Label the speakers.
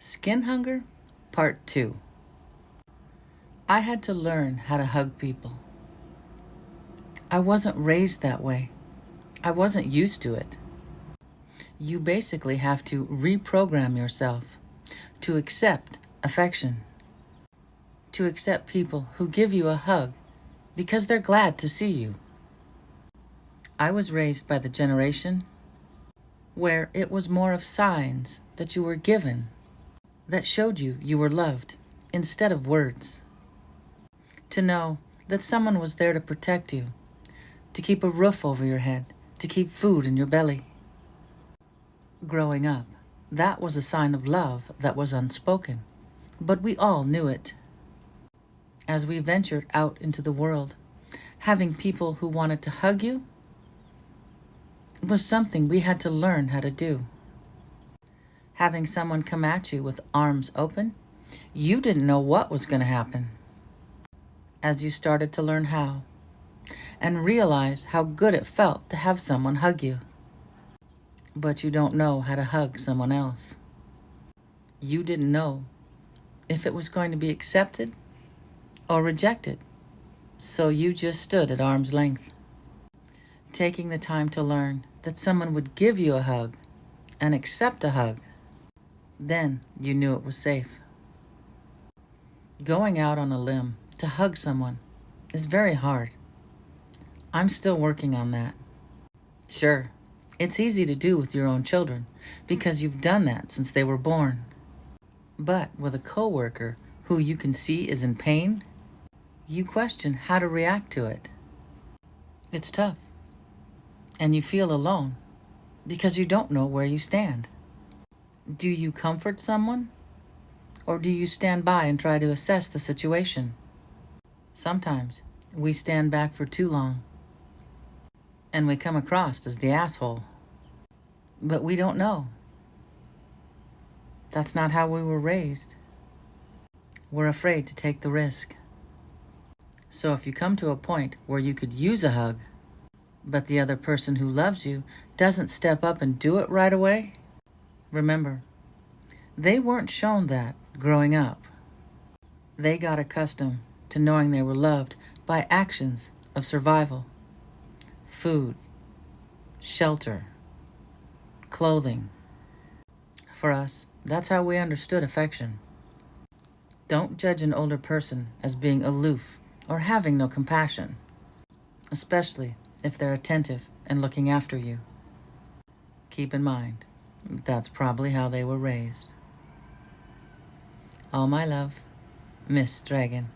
Speaker 1: Skin Hunger, Part 2. I had to learn how to hug people. I wasn't raised that way. I wasn't used to it. You basically have to reprogram yourself to accept affection, to accept people who give you a hug because they're glad to see you. I was raised by the generation where it was more of signs that you were given that showed you you were loved instead of words. To know that someone was there to protect you, to keep a roof over your head, to keep food in your belly. Growing up, that was a sign of love that was unspoken, but we all knew it. As we ventured out into the world, having people who wanted to hug you was something we had to learn how to do. Having someone come at you with arms open, you didn't know what was going to happen. As you started to learn how, and realize how good it felt to have someone hug you. But you don't know how to hug someone else. You didn't know if it was going to be accepted or rejected, so you just stood at arm's length, taking the time to learn that someone would give you a hug and accept a hug. Then you knew it was safe. Going out on a limb to hug someone is very hard. I'm still working on that. Sure, it's easy to do with your own children because you've done that since they were born. But with a coworker who you can see is in pain, you question how to react to it. It's tough. And you feel alone because you don't know where you stand. Do you comfort someone? Or do you stand by and try to assess the situation? Sometimes we stand back for too long and we come across as the asshole. But we don't know. That's not how we were raised. We're afraid to take the risk. So if you come to a point where you could use a hug, but the other person who loves you doesn't step up and do it right away, remember, they weren't shown that growing up. They got accustomed to knowing they were loved by actions of survival, food, shelter, clothing. For us, that's how we understood affection. Don't judge an older person as being aloof or having no compassion, especially if they're attentive and looking after you. Keep in mind, that's probably how they were raised. All my love, Miss Dragon.